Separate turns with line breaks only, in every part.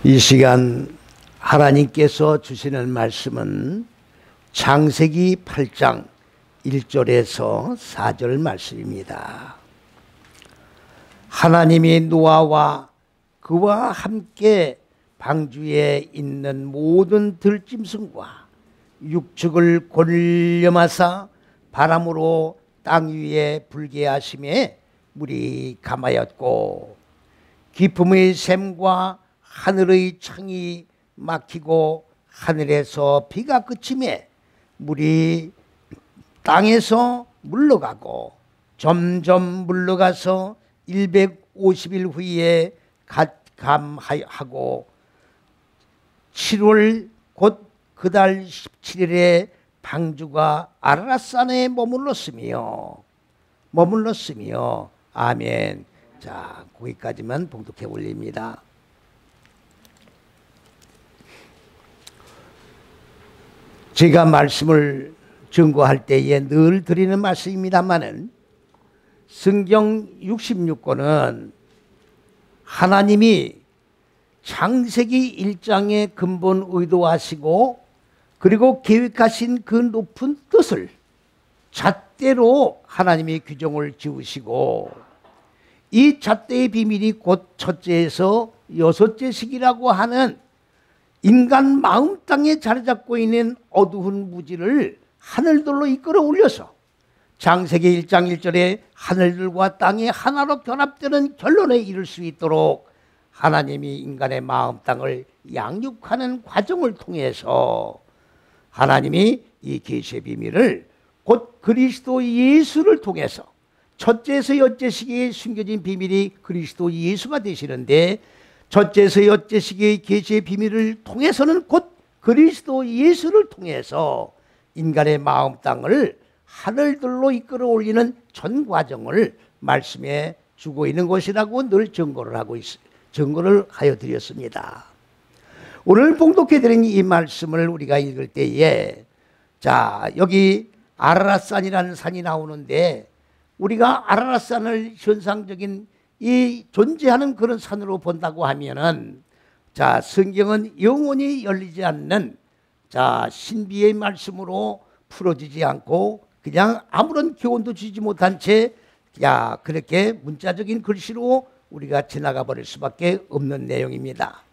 이 시간 하나님께서 주시는 말씀은 창세기 8장 1절에서 4절 말씀입니다. 하나님이 노아와 그와 함께 방주에 있는 모든 들짐승과 육축을 권념하사 바람으로 땅 위에 불게 하심에 물이 감하였고 깊음의 샘과 하늘의 창이 막히고 하늘에서 비가 그치매 물이 땅에서 물러가고 점점 물러가서 150일 후에 감하고 7월 곧 그달 17일에 방주가 아라랏산에 머물렀으며 아멘. 자, 거기까지만 봉독해 올립니다. 제가 말씀을 증거할 때에 늘 드리는 말씀입니다만은 성경 66권은 하나님이 창세기 1장에 근본 의도하시고 그리고 계획하신 그 높은 뜻을 잣대로 하나님이 규정을 지으시고 이 잣대의 비밀이 곧 첫째에서 여섯째식이라고 하는 인간 마음 땅에 자리 잡고 있는 어두운 무지를 하늘들로 이끌어 올려서 창세기 1장 1절에 하늘들과 땅이 하나로 결합되는 결론에 이를 수 있도록 하나님이 인간의 마음 땅을 양육하는 과정을 통해서 하나님이 이 계시의 비밀을 곧 그리스도 예수를 통해서 첫째에서 여째식에 숨겨진 비밀이 그리스도 예수가 되시는데 첫째에서 여째식의 계시의 비밀을 통해서는 곧 그리스도 예수를 통해서 인간의 마음 땅을 하늘들로 이끌어 올리는 전 과정을 말씀해 주고 있는 것이라고 늘 증거를 하여 드렸습니다. 오늘 봉독해 드린 이 말씀을 우리가 읽을 때에 자, 여기 아라랏산이라는 산이 나오는데 우리가 아라랏산을 현상적인 이 존재하는 그런 산으로 본다고 하면은 자, 성경은 영원히 열리지 않는 자, 신비의 말씀으로 풀어지지 않고 그냥 아무런 교훈도 주지 못한 채 야, 그렇게 문자적인 글씨로 우리가 지나가 버릴 수밖에 없는 내용입니다.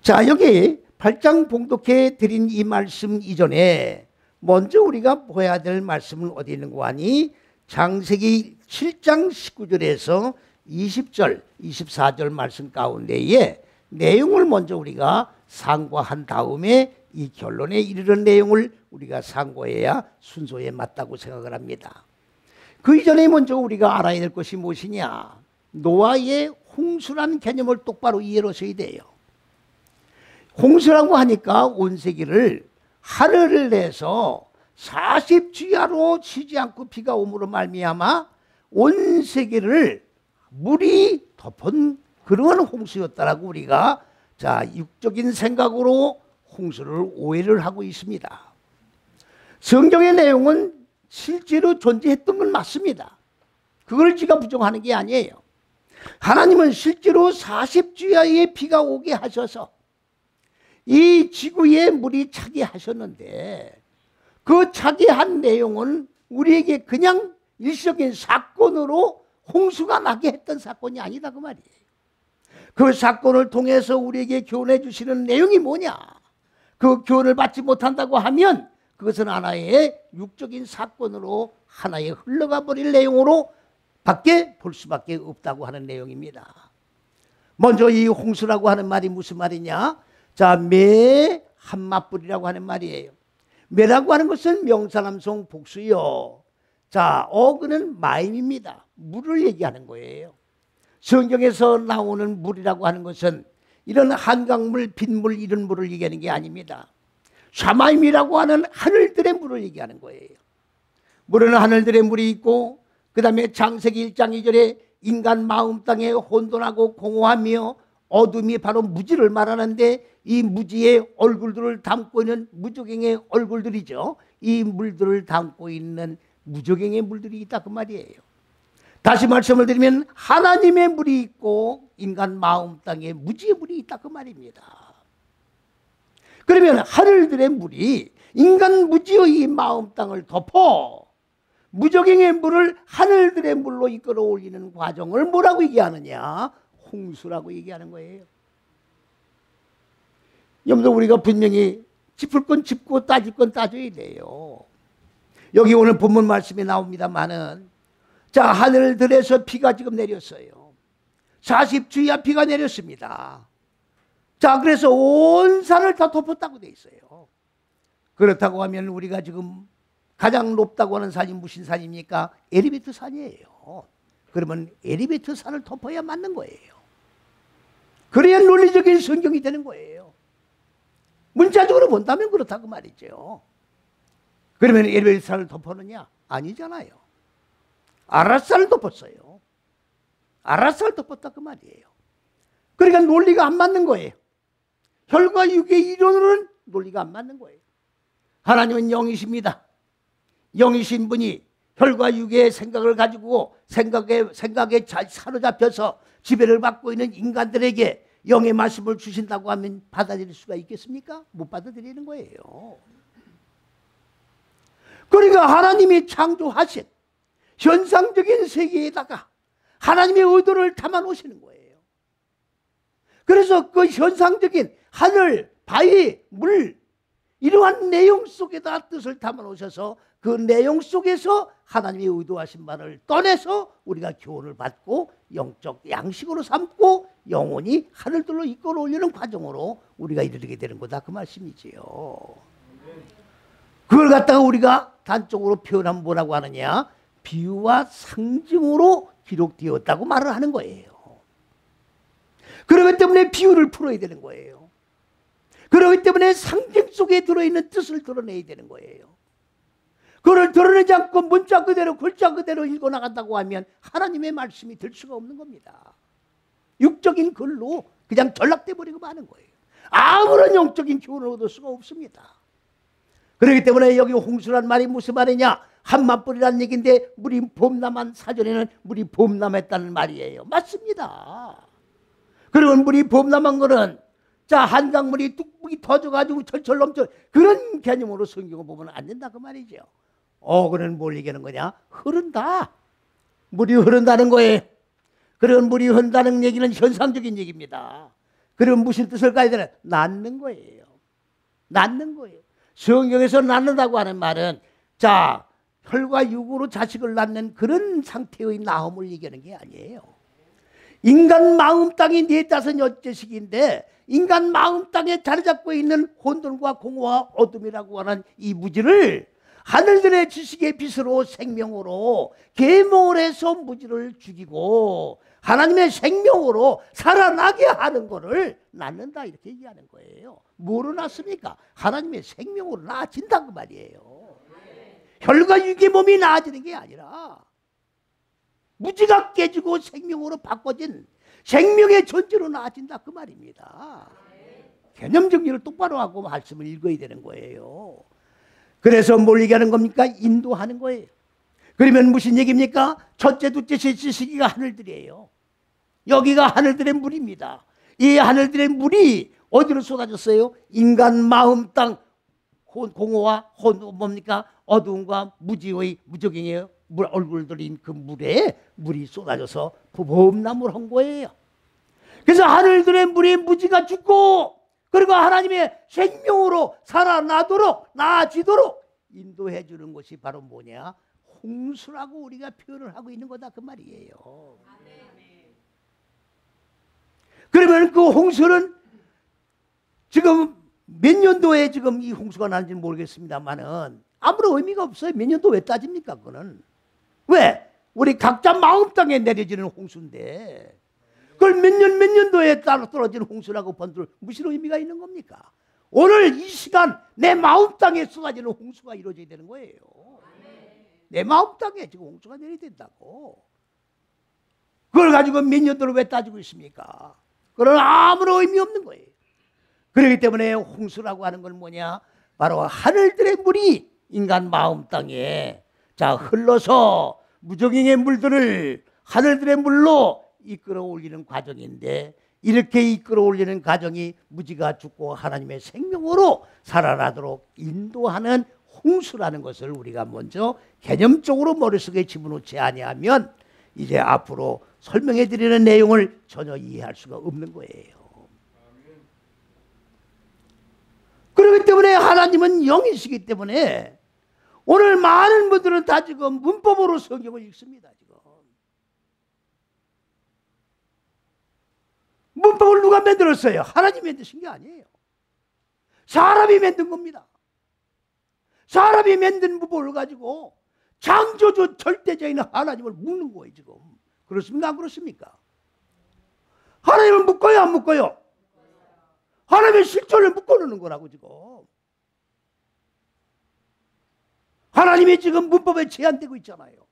자, 여기 8장 봉독해 드린 이 말씀 이전에 먼저 우리가 보아야 될 말씀은 어디 있는고 하니 창세기 7장 19절에서 20절, 24절 말씀 가운데에 내용을 먼저 우리가 상고한 다음에 이 결론에 이르는 내용을 우리가 상고해야 순서에 맞다고 생각을 합니다. 그 이전에 먼저 우리가 알아야 될 것이 무엇이냐? 노아의 홍수라는 개념을 똑바로 이해를 하셔야 돼요. 홍수라고 하니까 온 세계를 하늘을 내서 40주야로 쉬지 않고 비가 오므로 말미암아 온 세계를 물이 덮은 그런 홍수였다라고 우리가 자, 육적인 생각으로 홍수를 오해를 하고 있습니다. 성경의 내용은 실제로 존재했던 건 맞습니다. 그걸 제가 부정하는 게 아니에요. 하나님은 실제로 40주야에 비가 오게 하셔서 이 지구에 물이 차게 하셨는데 그 차게 한 내용은 우리에게 그냥 일시적인 사건으로 홍수가 나게 했던 사건이 아니다 그 말이에요. 그 사건을 통해서 우리에게 교훈해 주시는 내용이 뭐냐? 그 교훈을 받지 못한다고 하면 그것은 하나의 육적인 사건으로 하나의 흘러가 버릴 내용으로 밖에 볼 수밖에 없다고 하는 내용입니다. 먼저 이 홍수라고 하는 말이 무슨 말이냐? 자, 매 한마뿔이라고 하는 말이에요. 매라고 하는 것은 명사남성 복수요. 자, 어그는 마임입니다. 물을 얘기하는 거예요. 성경에서 나오는 물이라고 하는 것은 이런 한강물, 빗물 이런 물을 얘기하는 게 아닙니다. 샤마임이라고 하는 하늘들의 물을 얘기하는 거예요. 물은 하늘들의 물이 있고 그 다음에 창세기 1장 2절에 인간 마음 땅에 혼돈하고 공허하며 어둠이 바로 무지를 말하는데 이 무지의 얼굴들을 담고 있는 무적행의 얼굴들이죠. 이 물들을 담고 있는 무적행의 물들이 있다 그 말이에요. 다시 말씀을 드리면 하나님의 물이 있고 인간 마음 땅에 무지의 물이 있다 그 말입니다. 그러면 하늘들의 물이 인간 무지의 이 마음 땅을 덮어 무적행의 물을 하늘들의 물로 이끌어 올리는 과정을 뭐라고 얘기하느냐? 홍수라고 얘기하는 거예요. 여러분들, 우리가 분명히 짚을 건 짚고 따질 건 따져야 돼요. 여기 오늘 본문 말씀이 나옵니다마는, 자, 하늘들에서 비가 지금 내렸어요. 40주야 비가 내렸습니다. 자, 그래서 온 산을 다 덮었다고 돼 있어요. 그렇다고 하면 우리가 지금 가장 높다고 하는 산이 무슨 산입니까? 에리베트 산이에요. 그러면 에리베트 산을 덮어야 맞는 거예요. 그래야 논리적인 성경이 되는 거예요. 문자적으로 본다면 그렇다고 말이죠. 그러면 에리베트 산을 덮었느냐? 아니잖아요. 아라산을 덮었어요. 아라산을 덮었다 그 말이에요. 그러니까 논리가 안 맞는 거예요. 혈과 육의 이론으로는 논리가 안 맞는 거예요. 하나님은 영이십니다. 영이신 분이 혈과 육의 생각을 가지고 생각에 잘 사로잡혀서 지배를 받고 있는 인간들에게 영의 말씀을 주신다고 하면 받아들일 수가 있겠습니까? 못 받아들이는 거예요. 그러니까 하나님이 창조하신 현상적인 세계에다가 하나님의 의도를 담아 놓으시는 거예요. 그래서 그 현상적인 하늘, 바위, 물, 이러한 내용 속에다 뜻을 담아 놓으셔서 그 내용 속에서 하나님이 의도하신 바를 떠내서 우리가 교훈을 받고 영적 양식으로 삼고 영혼이 하늘들로 이끌어 올리는 과정으로 우리가 이르게 되는 거다 그 말씀이지요. 그걸 갖다가 우리가 단적으로 표현하면 뭐라고 하느냐? 비유와 상징으로 기록되었다고 말을 하는 거예요. 그렇기 때문에 비유를 풀어야 되는 거예요. 그렇기 때문에 상징 속에 들어있는 뜻을 드러내야 되는 거예요. 그걸 드러내지 않고 문자 그대로 글자 그대로 읽어나간다고 하면 하나님의 말씀이 될 수가 없는 겁니다. 육적인 글로 그냥 전락돼 버리고 마는 거예요. 아무런 영적인 교훈을 얻을 수가 없습니다. 그렇기 때문에 여기 홍수란 말이 무슨 말이냐? 한마뿌리란 얘기인데 물이 범람한 사전에는 물이 범람했다는 말이에요. 맞습니다. 그러면 물이 범람한 거는 자, 한강물이 뚝뚝이 터져가지고 철철 넘쳐 그런 개념으로 성경을 보면 안 된다 그 말이죠. 그는 뭘 얘기하는 거냐? 흐른다. 물이 흐른다는 거예요. 그런 물이 흐른다는 얘기는 현상적인 얘기입니다. 그럼 무슨 뜻을 가야 되나? 낳는 거예요. 낳는 거예요. 성경에서 낳는다고 하는 말은 자, 혈과 육으로 자식을 낳는 그런 상태의 낳음을 얘기하는 게 아니에요. 인간 마음 땅이 45여째씩인데 인간 마음 땅에 자리 잡고 있는 혼돈과 공허와 어둠이라고 하는 이 무지를 하늘들의 지식의 빛으로 생명으로 계몽을 해서 무지를 죽이고 하나님의 생명으로 살아나게 하는 것을 낳는다 이렇게 얘기하는 거예요. 뭐로 낳습니까? 하나님의 생명으로 나아진다 그 말이에요. 혈과 육의 몸이 나아지는 게 아니라 무지가 깨지고 생명으로 바꿔진 생명의 존재로 나아진다 그 말입니다. 개념 정리를 똑바로 하고 말씀을 읽어야 되는 거예요. 그래서 뭘 얘기하는 겁니까? 인도하는 거예요. 그러면 무슨 얘기입니까? 첫째, 둘째, 셋째 시기가 하늘들이에요. 여기가 하늘들의 물입니다. 이 하늘들의 물이 어디로 쏟아졌어요? 인간 마음 땅 공허와 뭡니까? 어두움과 무지의 무적행의 물 얼굴 들인 그 물에 물이 쏟아져서 범람을 한 거예요. 그래서 하늘들의 물이 무지가 죽고 그리고 하나님의 생명으로 살아나도록 나아지도록 인도해 주는 것이 바로 뭐냐? 홍수라고 우리가 표현을 하고 있는 거다 그 말이에요. 그러면 그 홍수는 지금 몇 년도에 지금 이 홍수가 나는지는 모르겠습니다만은 아무런 의미가 없어요. 몇 년도 왜 따집니까? 그거는 왜? 우리 각자 마음 땅에 내려지는 홍수인데 그걸 몇 년도에 따라 떨어지는 홍수라고 번들 무슨 의미가 있는 겁니까? 오늘 이 시간 내 마음 땅에 쏟아지는 홍수가 이루어져야 되는 거예요. 내 마음 땅에 지금 홍수가 내려야 된다고. 그걸 가지고 몇 년도를 왜 따지고 있습니까? 그건 아무런 의미 없는 거예요. 그렇기 때문에 홍수라고 하는 건 뭐냐? 바로 하늘들의 물이 인간 마음 땅에 자 흘러서 무적행의 물들을 하늘들의 물로 이끌어 올리는 과정인데, 이렇게 이끌어 올리는 과정이 무지가 죽고 하나님의 생명으로 살아나도록 인도하는 홍수라는 것을 우리가 먼저 개념적으로 머릿속에 집어넣지 아니하면 이제 앞으로 설명해 드리는 내용을 전혀 이해할 수가 없는 거예요. 그렇기 때문에 하나님은 영이시기 때문에 오늘 많은 분들은 다 지금 문법으로 성경을 읽습니다. 지금 문법을 누가 만들었어요? 하나님이 만드신 게 아니에요. 사람이 만든 겁니다. 사람이 만든 문법을 가지고 창조주 절대자인 하나님을 묻는 거예요. 지금 그렇습니까? 안 그렇습니까? 하나님을 묻고요, 안 묻고요? 하나님의 실존을 묶어놓는 거라고 지금. 하나님이 지금 문법에 제한되고 있잖아요.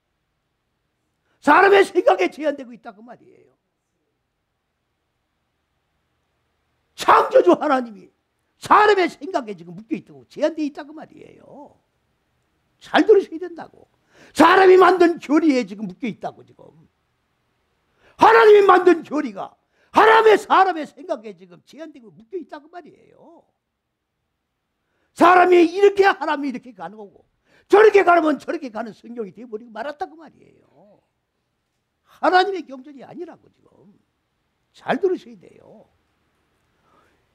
사람의 생각에 제한되고 있다 그 말이에요. 창조주 하나님이 사람의 생각에 지금 묶여있다고 제한되어 있다 그 말이에요. 잘 들으셔야 된다고. 사람이 만든 교리에 지금 묶여있다고 지금. 하나님이 만든 교리가 하나님의 사람의 생각에 지금 제한되고 묶여있다고 말이에요. 사람이 이렇게 하나님이 이렇게 가는 거고 저렇게 가면 저렇게 가는 성경이 되어버리고 말았다고 말이에요. 하나님의 경전이 아니라고 지금. 잘 들으셔야 돼요.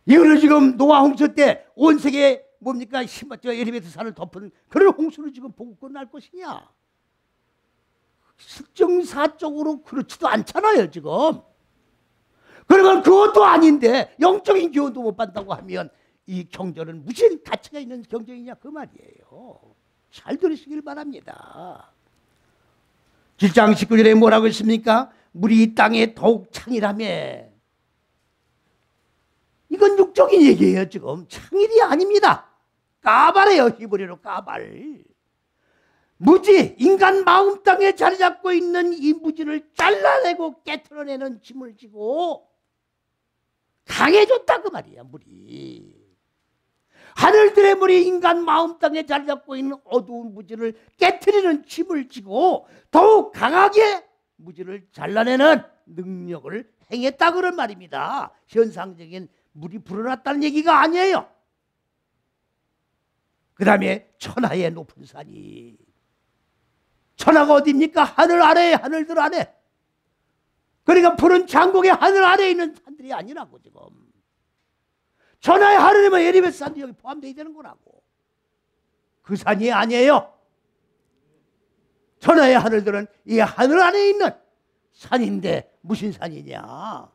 이거를 지금 노아 홍수 때 온 세계에 뭡니까? 엘리베이터 산을 덮은 그런 홍수를 지금 보고 끝날 것이냐? 실정사적으로 그렇지도 않잖아요 지금. 그러면 그것도 아닌데 영적인 교훈도 못 받는다고 하면 이 경전은 무슨 가치가 있는 경전이냐 그 말이에요. 잘 들으시길 바랍니다. 7장 19절에 뭐라고 했습니까? 물이 이 땅에 더욱 창일하며. 이건 육적인 얘기예요 지금. 창일이 아닙니다. 까발이에요. 히브리어로 까발. 무지, 인간 마음 땅에 자리 잡고 있는 이 무지를 잘라내고 깨트려내는 짐을 지고 강해졌다 그 말이야 물이. 하늘들의 물이 인간 마음 땅에 자리 잡고 있는 어두운 무지를 깨트리는 짐을 지고 더욱 강하게 무지를 잘라내는 능력을 행했다 그런 말입니다. 현상적인 물이 불어났다는 얘기가 아니에요. 그 다음에 천하의 높은 산이. 천하가 어디입니까? 하늘 아래에, 하늘들 안에. 그러니까 푸른 장국의 하늘 아래에 있는 산들이 아니라고 지금. 천하의 하늘이면 에리베스 산도 여기 포함되어야 되는 거라고. 그 산이 아니에요. 천하의 하늘들은 이 하늘 안에 있는 산인데 무슨 산이냐?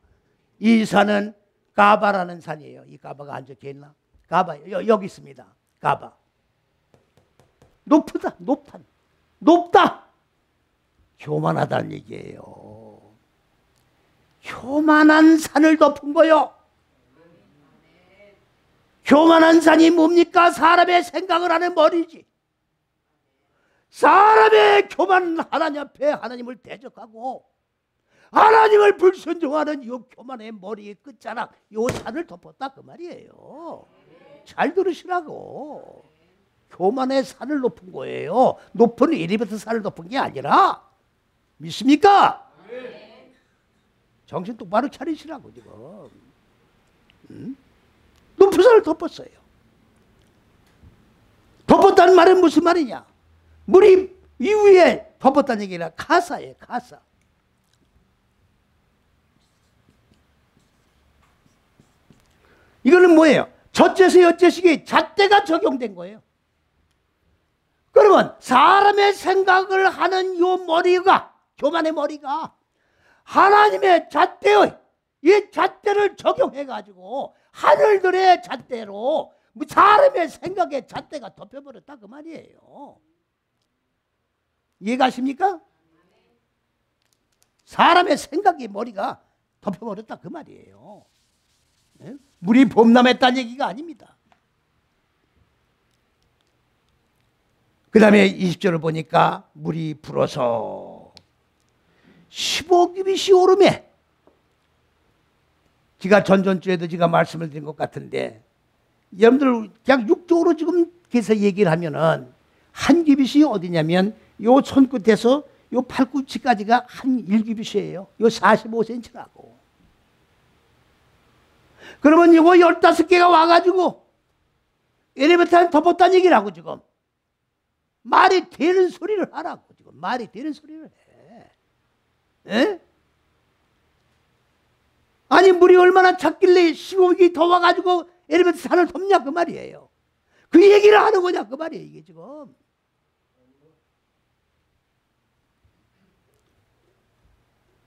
이 산은 가바라는 산이에요. 이 가바가 안 적혀 있나? 가바 여기 있습니다. 가바. 높다, 높다. 교만하다는 얘기예요. 교만한 산을 덮은 거요. 교만한 산이 뭡니까? 사람의 생각을 하는 머리지. 사람의 교만한 하나님 앞에 하나님을 대적하고 하나님을 불순종하는 이 교만의 머리의 끝자락, 이 산을 덮었다 그 말이에요. 잘 들으시라고. 교만의 산을 높은 거예요. 높은 엘리베이터 산을 덮은 게 아니라. 믿습니까? 정신 똑바로 차리시라고 지금. 응? 높은 산을 덮었어요. 덮었다는 말은 무슨 말이냐? 물이 이 위에 덮었다는 얘기가 가사예요. 가사. 이거는 뭐예요? 첫째서 여째식이 잣대가 적용된 거예요. 그러면 사람의 생각을 하는 이 머리가, 교만의 머리가 하나님의 잣대의 이 잣대를 적용해가지고 하늘들의 잣대로 사람의 생각에 잣대가 덮여버렸다 그 말이에요. 이해가십니까? 사람의 생각이 머리가 덮여버렸다 그 말이에요. 네? 물이 범람했다는 얘기가 아닙니다. 그 다음에 20절을 보니까 물이 불어서 15규빗이 오르매. 제가 전전주에도 제가 말씀을 드린 것 같은데 여러분들 그냥 육적으로 지금 계속 얘기를 하면은 한 규빗이 어디냐면 요 손끝에서 요 팔꿈치까지가 한 1규빗이에요. 요 45cm라고. 그러면 이거 15개가 와가지고 엘리베이터에 덮었다는 얘기라고 지금. 말이 되는 소리를 하라고 지금. 말이 되는 소리를 해. 에? 아니 물이 얼마나 찼길래 15기 더 와가지고 엘리베이터 산을 덮냐 그 말이에요. 그 얘기를 하는 거냐 그 말이에요 이게 지금.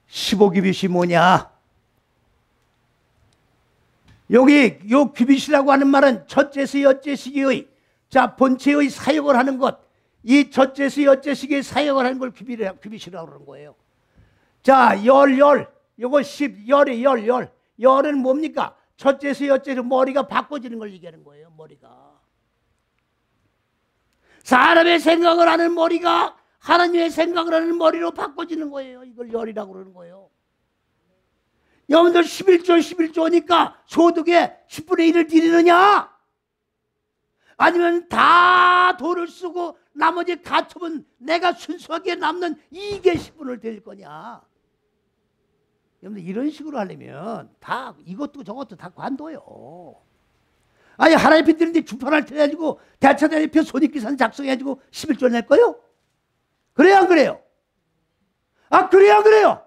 (15규빗이) 뭐냐? 여기 요 규빗이라고 하는 말은 첫째서 여째시기의 자 본체의 사역을 하는 것, 이 첫째서 여째시기의 사역을 하는 걸 규빗이라고 그러는 거예요. 자 열 요거 10 열은 뭡니까? 첫째서 여째서 머리가 바꿔지는 걸 얘기하는 거예요. 머리가 사람의 생각을 하는 머리가 하나님의 생각을 하는 머리로 바꿔지는 거예요. 이걸 열이라고 그러는 거예요. 여러분들 11조니까 소득의 10분의 1을 드리느냐? 아니면 다 돈을 쓰고 나머지 가처분 내가 순수하게 남는 이익의 10분을 드릴 거냐? 여러분들 이런 식으로 하려면 다 이것도 저것도 다 관둬요. 아니 하나님 빚드는데 주판을 해가지고 대차대표 손익계산 작성해가지고 11조 낼 거요? 그래요 안 그래요? 아 그래요 안 그래요?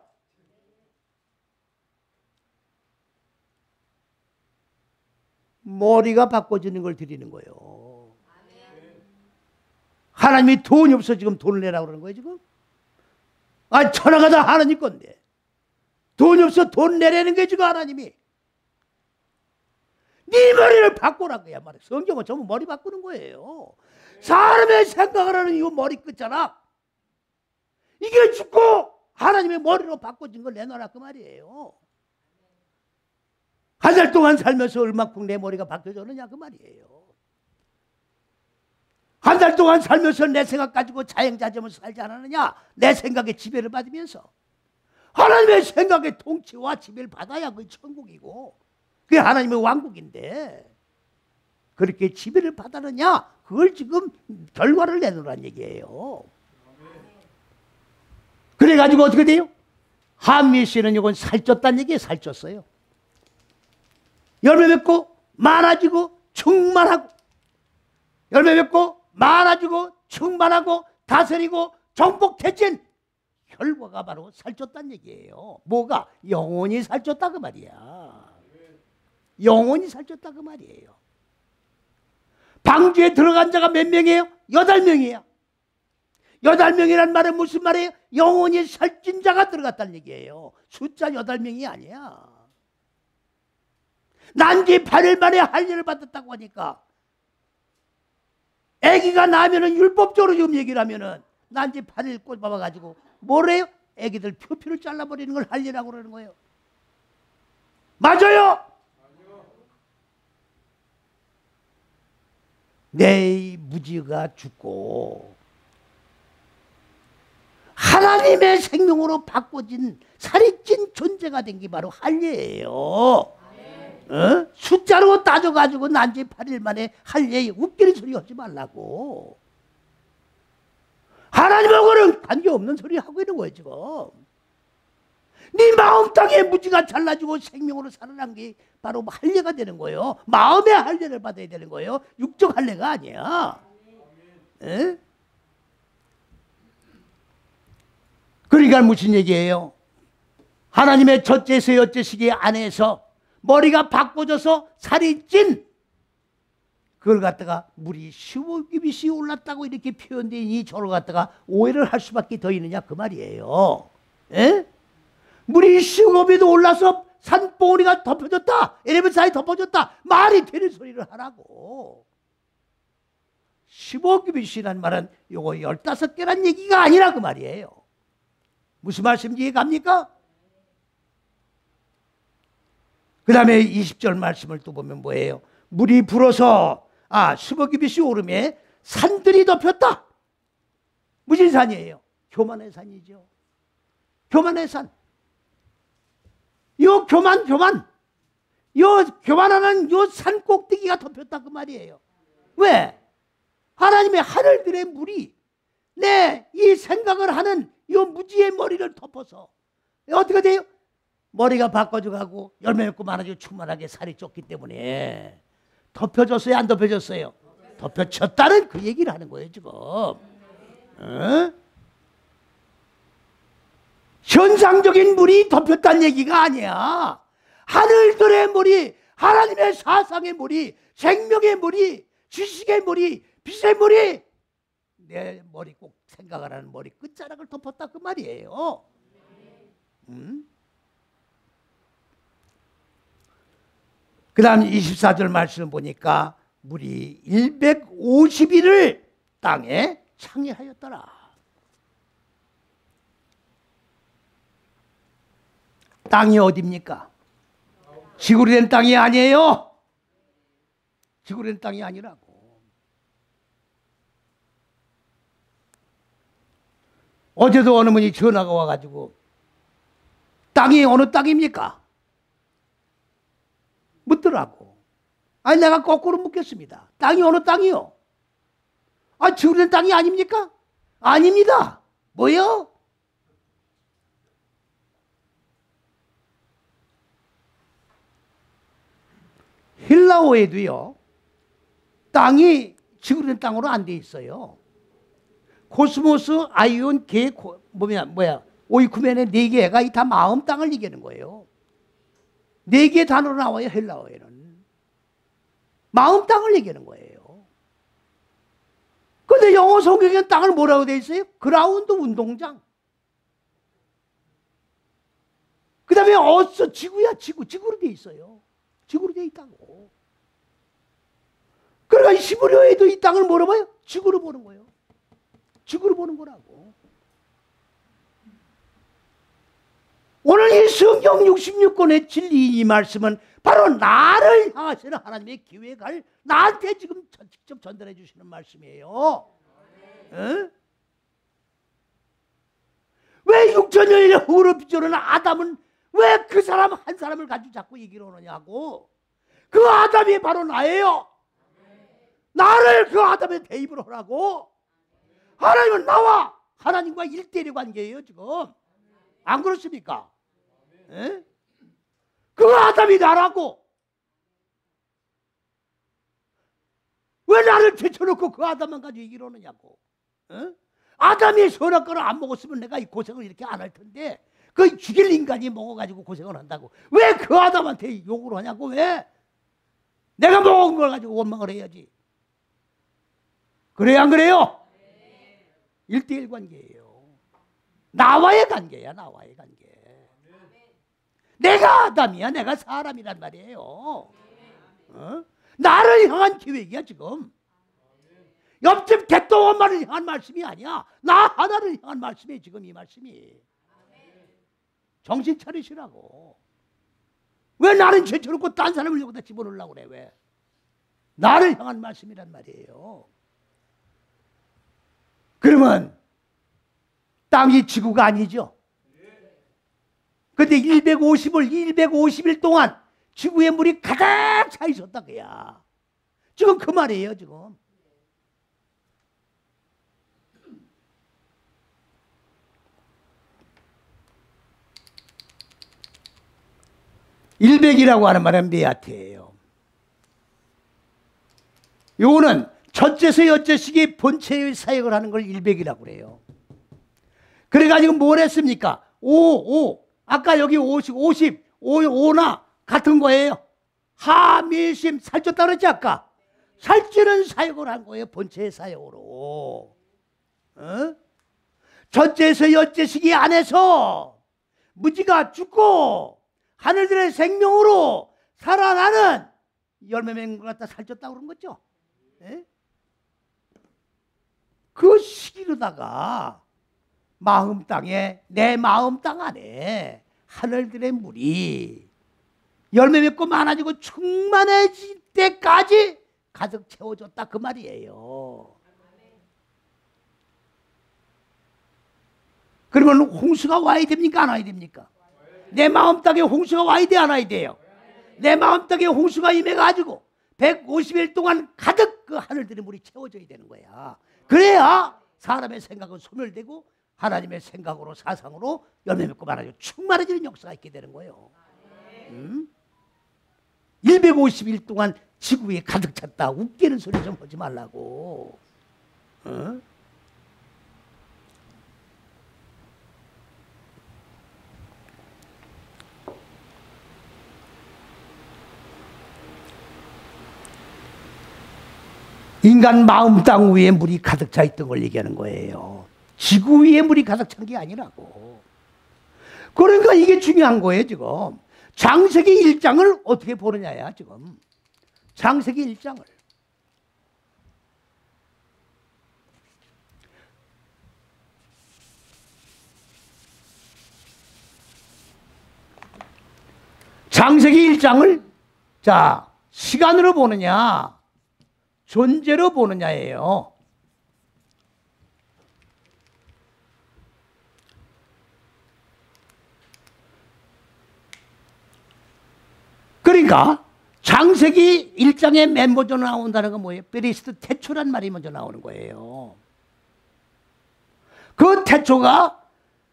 머리가 바꿔지는 걸 드리는 거예요. 하나님이 돈이 없어 지금 돈을 내라고 그러는 거예요 지금? 아 천하가 다 하나님 건데 돈이 없어 돈 내라는 게 지금 하나님이. 네 머리를 바꾸라고야 말이야. 성경은 전부 머리 바꾸는 거예요. 사람의 생각을 하는 이 머리 끝잖아. 이게 죽고 하나님의 머리로 바꿔진 걸 내놔라 그 말이에요. 한 달 동안 살면서 얼마큼 내 머리가 바뀌어졌느냐 그 말이에요. 한 달 동안 살면서 내 생각 가지고 자행자재면서 살지 않았느냐? 내 생각에 지배를 받으면서. 하나님의 생각의 통치와 지배를 받아야 그게 천국이고 그게 하나님의 왕국인데 그렇게 지배를 받았느냐? 그걸 지금 결과를 내놓으란 얘기예요. 그래가지고 어떻게 돼요? 한미 씨는 이건 살쪘다는 얘기에 살쪘어요. 열매 맺고 많아지고 충만하고 열매 맺고 많아지고 충만하고 다스리고 정복해진 결과가 바로 살쪘다는 얘기예요. 뭐가? 영혼이 살쪘다 그 말이야. 영혼이 살쪘다 그 말이에요. 방주에 들어간 자가 몇 명이에요? 8명이에요. 8명이란 말은 무슨 말이에요? 영혼이 살찐 자가 들어갔다는 얘기예요. 숫자 8명이 아니야. 난지 8일 만에 할례를 받았다고 하니까 아기가 나면은 율법적으로 지금 얘기를 하면은 난지 8일 꽂아봐가지고 뭐래요? 아기들 표피를 잘라버리는 걸 할례라고 그러는 거예요. 맞아요? 내 무지가 죽고 하나님의 생명으로 바꿔진 살이 찐 존재가 된 게 바로 할례예요. 숫자로 따져가지고 난지 8일 만에 할례에 웃기는 소리 하지 말라고. 하나님하고는 관계없는 소리 하고 있는 거예요 지금. 네 마음 땅에 무지가 잘라지고 생명으로 살아난 게 바로 할례가 되는 거예요. 마음의 할례를 받아야 되는 거예요. 육적 할례가 아니야. 에? 그러니까 무슨 얘기예요? 하나님의 첫째서 여째시기 안에서 머리가 바꿔져서 살이 찐 그걸 갖다가 물이 15규빗이 올랐다고 이렇게 표현되니 저를 갖다가 오해를 할 수밖에 더 있느냐 그 말이에요. 에? 물이 15규빗 올라서 산봉우리가 덮어졌다. 엘리베이터에 덮어졌다. 말이 되는 소리를 하라고. 15규빗이란 말은 요거 15개란 얘기가 아니라 그 말이에요. 무슨 말씀인지 이해갑니까? 그 다음에 20절 말씀을 또 보면 뭐예요? 물이 불어서 15규빗이 오름에 산들이 덮였다. 무슨 산이에요? 교만의 산이죠. 교만의 산. 요 교만하는 요 산 꼭대기가 덮였다 그 말이에요. 왜? 하나님의 하늘들의 물이 내 이 생각을 하는 이 무지의 머리를 덮어서 어떻게 돼요? 머리가 바꿔져가고 열매 맺고 많아지고 충만하게 살이 쪘기 때문에 덮여졌어요? 안 덮여졌어요? 덮여졌다는 그 얘기를 하는 거예요 지금. 현상적인 물이 덮였다는 얘기가 아니야. 하늘들의 물이, 하나님의 사상의 물이, 생명의 물이, 지식의 물이, 빛의 물이 내 머리 꼭 생각을 하는 머리 끝자락을 덮었다 그 말이에요. 그 다음 24절 말씀을 보니까 물이 150일을 땅에 창의하였더라. 땅이 어디입니까? 지구로 된 땅이 아니에요. 지구로 된 땅이 아니라고. 어제도 어느 분이 전화가 와가지고 땅이 어느 땅입니까? 묻더라고. 아니 내가 거꾸로 묻겠습니다. 땅이 어느 땅이요? 아 지구로 된 땅이 아닙니까? 아닙니다. 뭐요? 헬라어에도요 땅이 지구로 된 땅으로 안 돼 있어요. 코스모스, 아이온, 개, 오이쿠멘의 네 개가 다 마음 땅을 얘기하는 거예요. 네 개의 단어로 나와요 헬라어에는. 마음 땅을 얘기하는 거예요. 그런데 영어 성경에는 땅을 뭐라고 돼 있어요? 그라운드, 운동장. 그 다음에 어서 지구야 지구로 돼 있어요. 지구로 돼 있다고. 그러니까 히브리어에도 이 땅을 뭐라고 봐요? 지구로 보는 거예요. 지구로 보는 거라고. 오늘 이 성경 66권의 진리 이 말씀은 바로 나를 향하시는 하나님의 기획을 나한테 지금 직접 전달해 주시는 말씀이에요. 응? 왜 6천년의 후로 비춰오는 아담은 왜 그 사람 한 사람을 가지고 자꾸 얘기를 하느냐고. 그 아담이 바로 나예요. 나를 그 아담에 대입을 하라고. 하나님은 나와 하나님과 1대1의 관계예요 지금. 안 그렇습니까? 에? 그 아담이 나라고. 왜 나를 제쳐놓고 그 아담만 가지고 얘기를 하느냐고. 에? 아담이 선악 거를 안 먹었으면 내가 이 고생을 이렇게 안 할 텐데 그 죽일 인간이 먹어가지고 고생을 한다고. 왜 그 아담한테 욕을 하냐고. 왜? 내가 먹은 걸 가지고 원망을 해야지. 그래요 안 그래요? 1대1 관계예요. 나와의 관계야. 나와의 관계. 내가 아담이야. 내가 사람이란 말이에요. 어? 나를 향한 기획이야 지금. 옆집 개똥 엄마를 향한 말씀이 아니야. 나 하나를 향한 말씀이 지금 이 말씀이. 정신 차리시라고. 왜 나는 제쳐놓고 딴 사람을 여기다 집어넣으려고 그래. 왜? 나를 향한 말씀이란 말이에요. 그러면 땅이 지구가 아니죠. 근데 250일 동안 지구의 물이 가득 차 있었다 그야. 지금 그 말이에요 지금. 일백이라고 하는 말은 메아트예요. 요거는 첫째서 여째식이 본체의 사역을 하는 걸 일백이라고 그래요. 그래가지고 뭘 했습니까? 아까 여기 5나 같은 거예요. 하미심 살쪘다 그랬지 아까. 살찌는 사역을 한 거예요. 본체의 사역으로. 어? 첫째에서 여째식이 안에서 무지가 죽고 하늘들의 생명으로 살아나는 열매 맺는 것 갖다 살쪘다고 그런 거죠. 예? 그 시기로다가 마음 땅에, 내 마음 땅 안에 하늘들의 물이 열매 맺고 많아지고 충만해질 때까지 가득 채워졌다 그 말이에요. 그러면 홍수가 와야 됩니까? 안 와야 됩니까? 내 마음 땅에 홍수가 와야 돼? 안 와야 돼요? 내 마음 땅에 홍수가 임해가지고 150일 동안 가득 그 하늘들의 물이 채워져야 되는 거야. 그래야 사람의 생각은 소멸되고 하나님의 생각으로 사상으로 열매 맺고 말하죠. 충만해지는 역사가 있게 되는 거예요. 150일 동안 지구에 가득 찼다. 웃기는 소리 좀 하지 말라고. 인간 마음 땅 위에 물이 가득 차 있던 걸 얘기하는 거예요. 지구 위에 물이 가득 찬 게 아니라고. 그러니까 이게 중요한 거예요, 지금. 창세기 1장을 어떻게 보느냐야, 지금. 창세기 1장을. 창세기 1장을 자, 시간으로 보느냐, 존재로 보느냐예요. 그러니까 창세기 1장에 맨 먼저 나온다는 건 뭐예요? 베리스트 태초란 말이 먼저 나오는 거예요. 그 태초가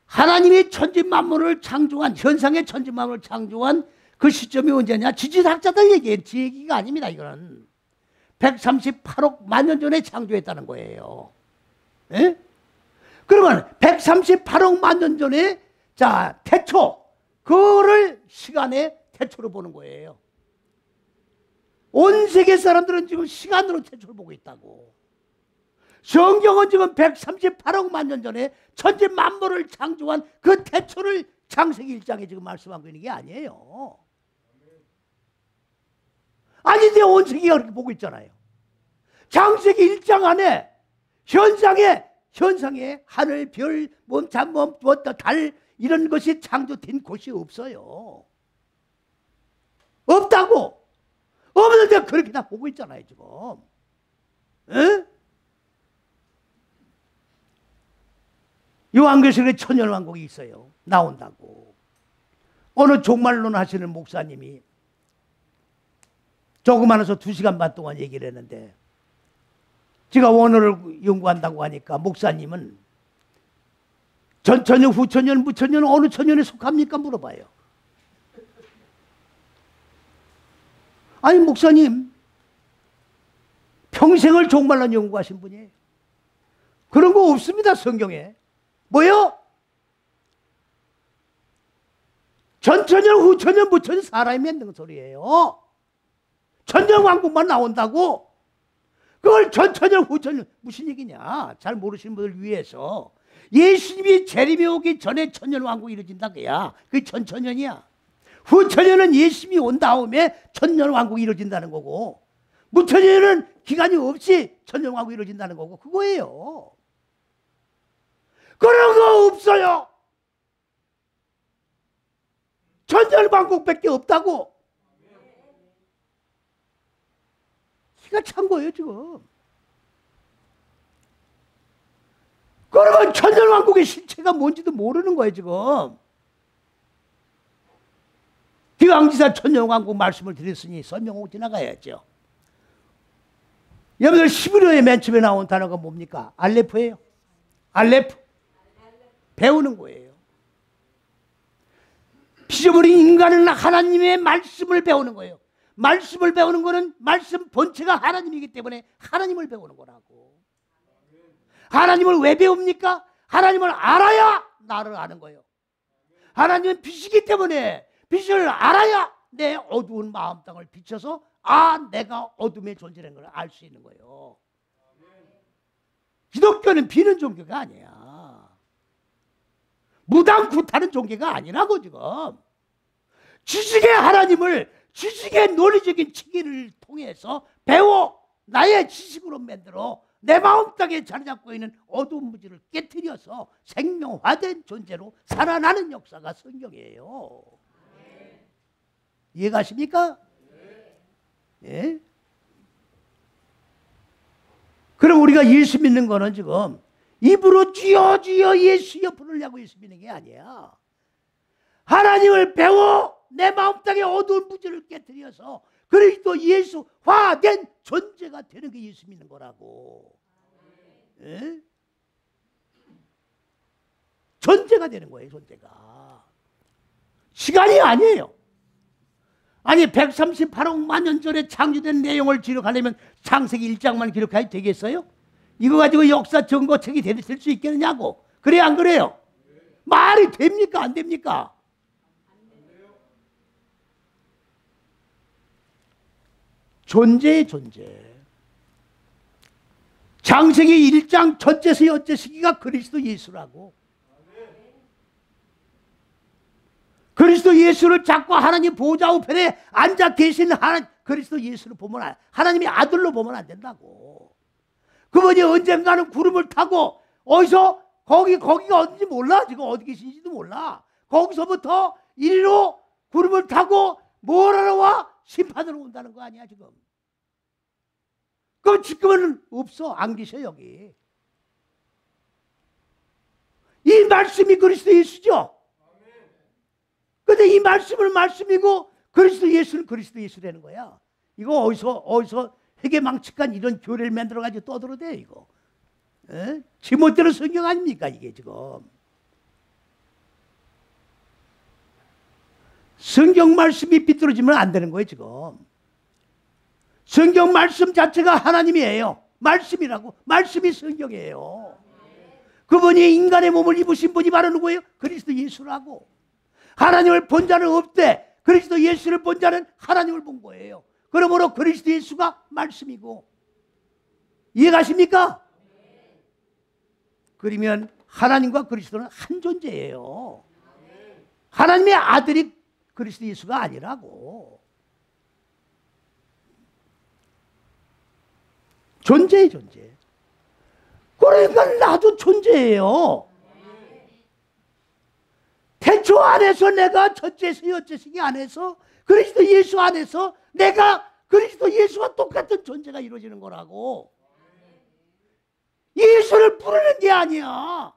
하나님이 천지 만물을 창조한, 현상의 천지 만물을 창조한 그 시점이 언제냐? 지질학자들 얘기예요. 제 얘기가 아닙니다. 이거는 138억 만년 전에 창조했다는 거예요. 예? 그러면 138억 만년 전에 자 태초, 그거를 시간의 태초로 보는 거예요. 온 세계 사람들은 지금 시간으로 태초를 보고 있다고. 성경은 지금 138억 만년 전에 천지 만물을 창조한 그 태초를 창세기 1장에 지금 말씀하고 있는 게 아니에요. 아닌데 온 세계가 그렇게 보고 있잖아요. 창세기 1장 안에 현상에 하늘, 별, 달 이런 것이 창조된 곳이 없어요. 없다고. 없는데 그렇게 다 보고 있잖아요, 지금. 에? 요한계시록에 천년왕국이 있어요. 나온다고. 어느 종말론 하시는 목사님이 조그마해서 2시간 반 동안 얘기를 했는데, 제가 원어를 연구한다고 하니까 목사님은 전천년, 후천년, 무천년 어느 천년에 속합니까? 물어봐요. 아니 목사님 평생을 종말론 연구하신 분이에요. 그런 거 없습니다, 성경에. 뭐요? 전천년, 후천년, 무천년 사람이 만든 소리예요. 천년왕국만 나온다고? 그걸 전천년, 후천년 무슨 얘기냐? 잘 모르시는 분들 위해서 예수님이 재림이 오기 전에 천년왕국이 이루어진다 그야. 그게 전천년이야. 후천년은 예수님이 온 다음에 천년왕국이 이루어진다는 거고, 무천년은 기간이 없이 천년왕국이 이루어진다는 거고, 그거예요. 그런 거 없어요. 천년왕국밖에 없다고. 기가 찬 거예요, 지금. 그러면 천년왕국의 실체가 뭔지도 모르는 거예요, 지금. 기왕지사 천년왕국 말씀을 드렸으니 설명하고 지나가야죠. 여러분들 11호에 맨 처음에 나온 단어가 뭡니까? 알레프예요. 알레프. 배우는 거예요. 피조물인 인간은 하나님의 말씀을 배우는 거예요. 말씀을 배우는 거는 말씀 본체가 하나님이기 때문에 하나님을 배우는 거라고. 하나님을 왜 배웁니까? 하나님을 알아야 나를 아는 거예요. 하나님은 빛이기 때문에 빛을 알아야 내 어두운 마음 땅을 비춰서 내가 어둠의 존재라는 걸 알 수 있는 거예요. 기독교는 비는 종교가 아니야. 무당 구타는 종교가 아니라고. 지금 지식의 하나님을 지식의 논리적인 치기를 통해서 배워 나의 지식으로 만들어 내 마음 땅에 자리 잡고 있는 어두운 무지를 깨트려서 생명화된 존재로 살아나는 역사가 성경이에요. 이해가십니까? 예? 그럼 우리가 예수 믿는 거는 지금 입으로 주여 주여 예수여 부르려고 예수 믿는 게 아니야. 하나님을 배워 내 마음 땅에 어두운 무지를 깨뜨려서 그리스도 예수화된 존재가 되는 게 예수 믿는 거라고. 예? 존재가 되는 거예요. 존재가. 시간이 아니에요. 아니 138억만 년 전에 창조된 내용을 기록하려면 창세기 1장만 기록해야 되겠어요? 이거 가지고 역사 증거책이 될 수 있겠느냐고. 그래 안 그래요? 말이 됩니까 안 됩니까? 존재의 존재. 창세기 1장 첫째서 여째시기가 그리스도 예수라고. 그리스도 예수를 잡고 하나님 보좌 우편에 앉아 계신 그리스도 예수를 보면 하나님의 아들로 보면 안 된다고. 그분이 언젠가는 구름을 타고 어디서 거기가 어딘지 몰라. 지금 어디 계신지도 몰라. 거기서부터 이리로 구름을 타고 뭘 하러 와? 심판으로 온다는 거 아니야 지금. 그럼 지금은 없어. 안 계셔 여기. 이 말씀이 그리스도 예수죠. 근데 이 말씀은 말씀이고 그리스도 예수는 그리스도 예수라는 거야. 이거 어디서 회개망측한 이런 교리를 만들어가지고 떠들어대 이거. 에? 지멋대로 성경 아닙니까 이게 지금. 성경 말씀이 비뚤어지면 안 되는 거예요 지금. 성경 말씀 자체가 하나님이에요. 말씀이라고. 말씀이 성경이에요. 그분이 인간의 몸을 입으신 분이 바로 누구예요? 그리스도 예수라고. 하나님을 본 자는 없대. 그리스도 예수를 본 자는 하나님을 본 거예요. 그러므로 그리스도 예수가 말씀이고. 이해가십니까? 그러면 하나님과 그리스도는 한 존재예요. 하나님의 아들이 그리스도 예수가 아니라고. 존재의 존재. 그러니까 나도 존재예요. 태초 안에서 내가 첫째서 여째시기 안에서 그리스도 예수 안에서 내가 그리스도 예수와 똑같은 존재가 이루어지는 거라고. 예수를 부르는 게 아니야.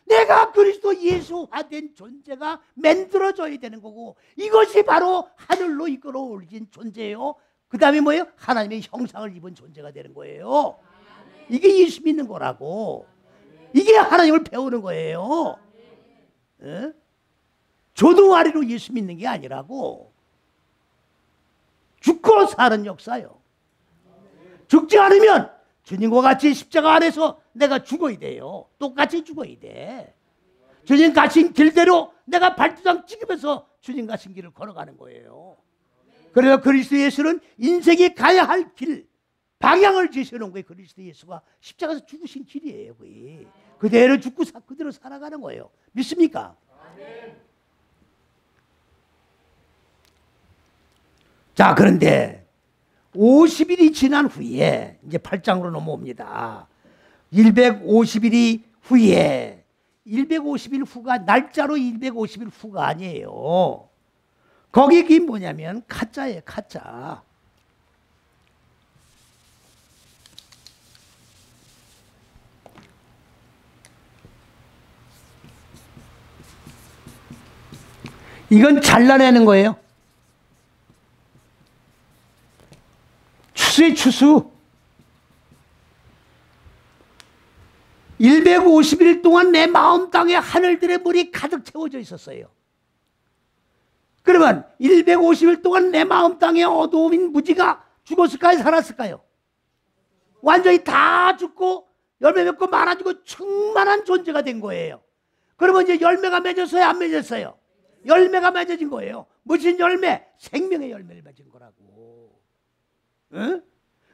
내가 그리스도 예수화된 존재가 만들어져야 되는 거고, 이것이 바로 하늘로 이끌어 올린 존재예요. 그 다음에 뭐예요? 하나님의 형상을 입은 존재가 되는 거예요. 이게 예수 믿는 거라고. 이게 하나님을 배우는 거예요. 에? 조동아리로 예수 믿는 게 아니라고. 죽고 사는 역사요. 죽지 않으면 주님과 같이 십자가 안에서 내가 죽어야 돼요. 똑같이 죽어야 돼. 주님 가신 길대로 내가 발두장 찍으면서 주님 가신 길을 걸어가는 거예요. 그래서 그리스도 예수는 인생이 가야 할 길, 방향을 제시해놓은 거예요. 그리스도 예수가 십자가에서 죽으신 길이에요. 거의. 그대로 죽고 그대로 살아가는 거예요. 믿습니까? 자, 그런데 50일이 지난 후에 이제 8장으로 넘어옵니다. 150일이 후에 150일 후가 날짜로 150일 후가 아니에요. 거기 그게 뭐냐면 가짜예요. 가짜. 이건 잘라내는 거예요. 추수의 추수. 150일 동안 내 마음 땅에 하늘들의 물이 가득 채워져 있었어요. 그러면 150일 동안 내 마음 땅에 어두움인 무지가 죽었을까요? 살았을까요? 완전히 다 죽고 열매 맺고 많아지고 충만한 존재가 된 거예요. 그러면 이제 열매가 맺었어요? 안 맺었어요? 열매가 맺어진 거예요. 무슨 열매? 생명의 열매를 맺은 거라고. 응?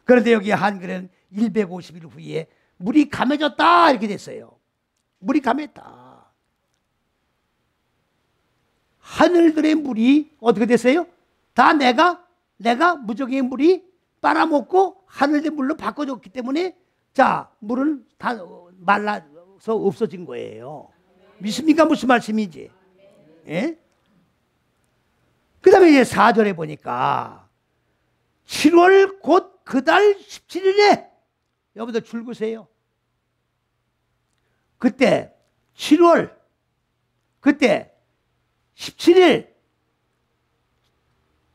그런데 여기 한글은 150일 후에 물이 감해졌다 이렇게 됐어요. 물이 감했다. 하늘들의 물이 어떻게 됐어요? 다 내가 무적의 물이 빨아먹고 하늘의 물로 바꿔줬기 때문에 자, 물은 다 말라서 없어진 거예요. 믿습니까? 무슨 말씀인지. 예? 그 다음에 이제 4절에 보니까 7월 곧 그 달 17일에 여러분들 줄구세요. 그때 7월 그때 17일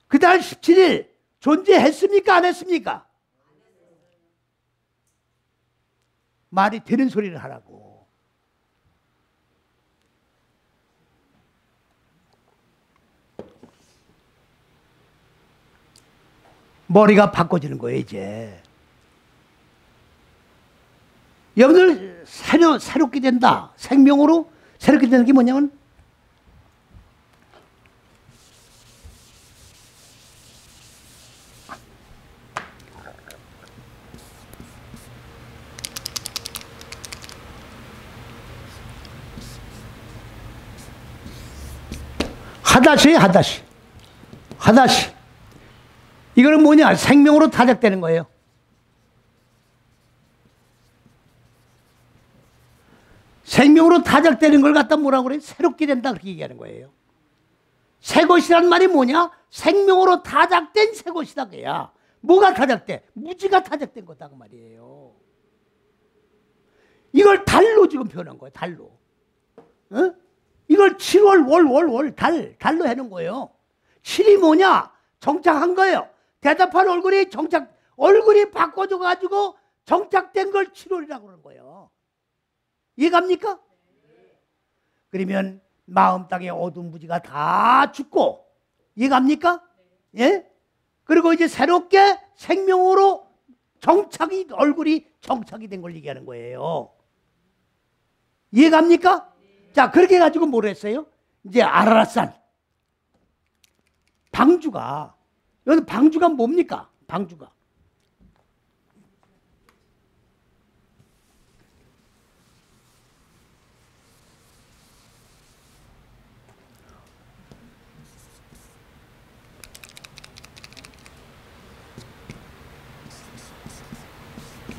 그 달 17일 존재했습니까? 안 했습니까? 말이 되는 소리를 하라고. 머리가 바꿔지는 거예요, 이제. 여러분들 새롭게 된다. 생명으로 새롭게 되는 게 뭐냐면 하다시. 이거는 뭐냐? 생명으로 타작되는 거예요. 생명으로 타작되는 걸 갖다 뭐라고 그래요? 새롭게 된다 그렇게 얘기하는 거예요. 새 것이란 말이 뭐냐? 생명으로 타작된 새 것이다 그야. 뭐가 타작돼? 무지가 타작된 거다 그 말이에요. 이걸 달로 지금 표현한 거예요. 달로. 어? 이걸 7월 월 달로 해놓은 거예요. 7이 뭐냐? 정착한 거예요. 대답한 얼굴이 바꿔져 가지고 정착된 걸 7월이라고 그러는 거예요. 이해갑니까? 그러면 마음 땅에 어두운 무지가 다 죽고, 이해갑니까? 예? 그리고 이제 새롭게 생명으로 얼굴이 정착이 된 걸 얘기하는 거예요. 이해갑니까? 자, 그렇게 해가지고 뭘 했어요? 이제 아라랏산 방주가, 여기 방주가 뭡니까? 방주가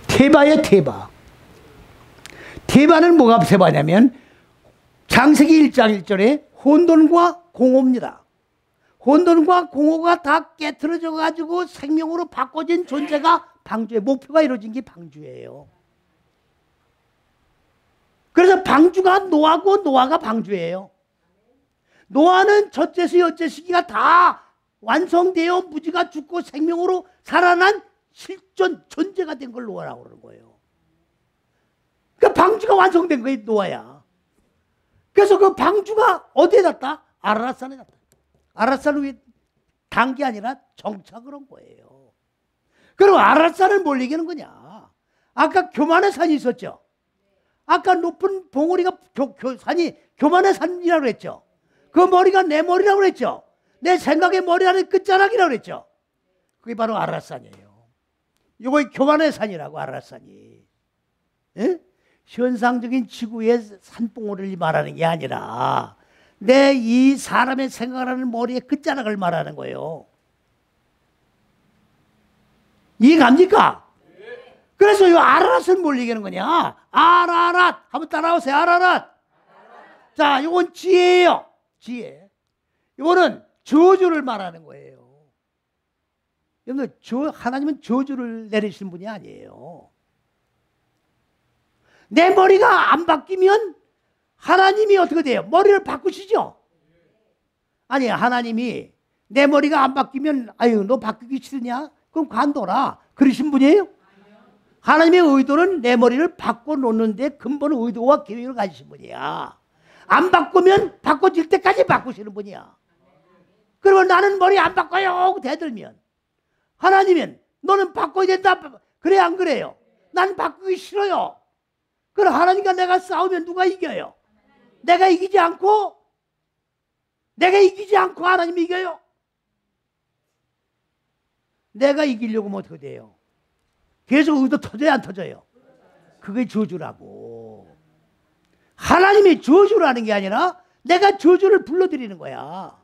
테바예요. 테바는 뭐가 테바냐면 창세기 1장 1절에 혼돈과 공허입니다. 혼돈과 공허가 다 깨트려져 가지고 생명으로 바꿔진 존재가 방주의 목표가 이루어진 게 방주예요. 그래서 방주가 노아고 노아가 방주예요. 노아는 첫째수 여째수기가 다 완성되어 무지가 죽고 생명으로 살아난 실존 존재가 된 걸 노아라고 그러는 거예요. 그 방주가 완성된 거예요, 노아야. 그래서 그 방주가 어디에 놨다? 아라랏산에 놨다. 아라랏산 위에 단 게 아니라 정착을 한 거예요. 그럼 아라랏산을 뭘 얘기하는 거냐? 아까 교만의 산이 있었죠. 아까 높은 봉우리가 산이 교만의 산이라고 그랬죠. 그 머리가 내 머리라고 그랬죠. 내 생각의 머리 안에 끝자락이라고 그랬죠. 그게 바로 아라랏산이에요. 이거 교만의 산이라고, 아라랏산이. 예? 현상적인 지구의 산봉우리를 말하는 게 아니라 내 이 사람의 생각하는 머리의 끝자락을 말하는 거예요. 이해갑니까? 그래서 이 아라랏은 뭘 얘기하는 거냐? 아라랏. 한번 따라오세요. 아라랏. 자, 이건 지혜예요. 지혜. 이거는 저주를 말하는 거예요. 여러분들, 하나님은 저주를 내리신 분이 아니에요. 내 머리가 안 바뀌면 하나님이 어떻게 돼요? 머리를 바꾸시죠? 아니, 하나님이 내 머리가 안 바뀌면 아유, 너 바뀌기 싫으냐? 그럼 관둬라. 그러신 분이에요? 하나님의 의도는 내 머리를 바꿔놓는데 근본 의도와 계획을 가지신 분이야. 안 바꾸면 바꿔질 때까지 바꾸시는 분이야. 그러면 나는 머리 안 바꿔요 대들면 하나님은 너는 바꿔야 된다. 그래 안 그래요? 난 바꾸기 싫어요. 그럼 하나님과 내가 싸우면 누가 이겨요? 내가 이기지 않고 하나님이 이겨요? 내가 이기려고 하면 어떻게 돼요? 계속 의도 터져야 안 터져요? 그게 저주라고. 하나님이 저주를 하는 게 아니라 내가 저주를 불러드리는 거야.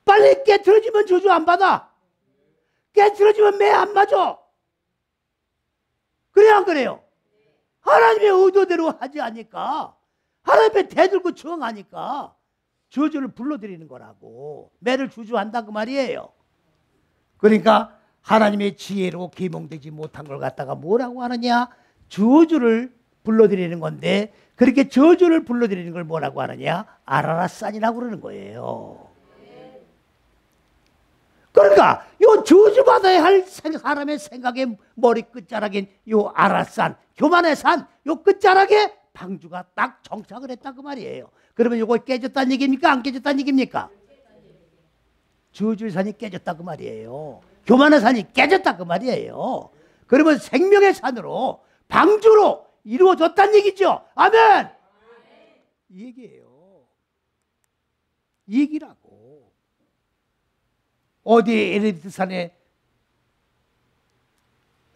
빨리 깨트려지면 저주 안 받아. 깨트려지면 매 안 맞아. 그래 안 그래요? 하나님의 의도대로 하지 않으니까, 하나님의 대들고 정하니까 저주를 불러드리는 거라고. 매를 주주한다 그 말이에요. 그러니까 하나님의 지혜로 계몽되지 못한 걸 갖다가 뭐라고 하느냐? 저주를 불러드리는 건데, 그렇게 저주를 불러드리는 걸 뭐라고 하느냐? 아라랏산이라고 그러는 거예요. 그러니까 요 저주받아야 할 사람의 생각의 머리 끝자락인 요 아라랏산, 교만의 산, 요 끝자락에 방주가 딱 정착을 했다 그 말이에요. 그러면 요거 깨졌다는 얘기입니까? 안 깨졌다는 얘기입니까? 저주의 산이 깨졌다 그 말이에요. 교만한 산이 깨졌다 그 말이에요. 그러면 생명의 산으로 방주로 이루어졌다는 얘기죠. 아멘. 이 얘기예요. 이 얘기라고. 어디 에르비트 산에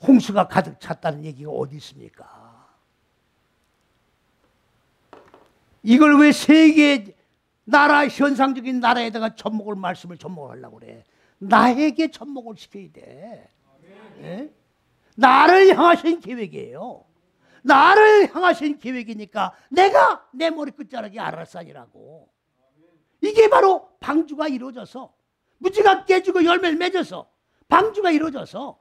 홍수가 가득 찼다는 얘기가 어디 있습니까? 이걸 왜 세계 나라 현상적인 나라에다가 접목을 말씀을 접목하려고 그래? 나에게 접목을 시켜야 돼. 네? 나를 향하신 계획이에요. 나를 향하신 계획이니까 내가 내 머리 끝자락이 아라산이라고. 이게 바로 방주가 이루어져서 무지가 깨지고 열매를 맺어서 방주가 이루어져서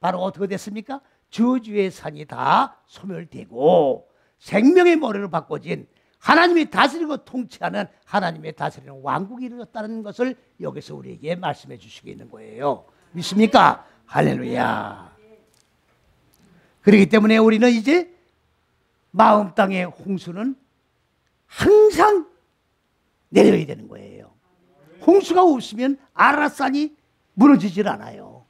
바로 어떻게 됐습니까? 저주의 산이 다 소멸되고 생명의 머리로 바꿔진 하나님이 다스리고 통치하는 하나님의 다스리는 왕국이 이루어졌다는 것을 여기서 우리에게 말씀해 주시고 있는 거예요. 믿습니까? 할렐루야. 그렇기 때문에 우리는 이제 마음 땅의 홍수는 항상 내려야 되는 거예요. 홍수가 없으면 아라산이 무너지질 않아요.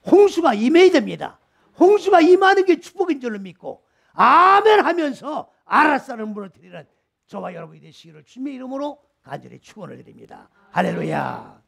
홍수가 임해야 됩니다. 홍수가 임하는 게 축복인 줄로 믿고 아멘 하면서 아라산을 무너뜨리는 저와 여러분이 되시기를 주님의 이름으로 간절히 축원을 드립니다. 할렐루야.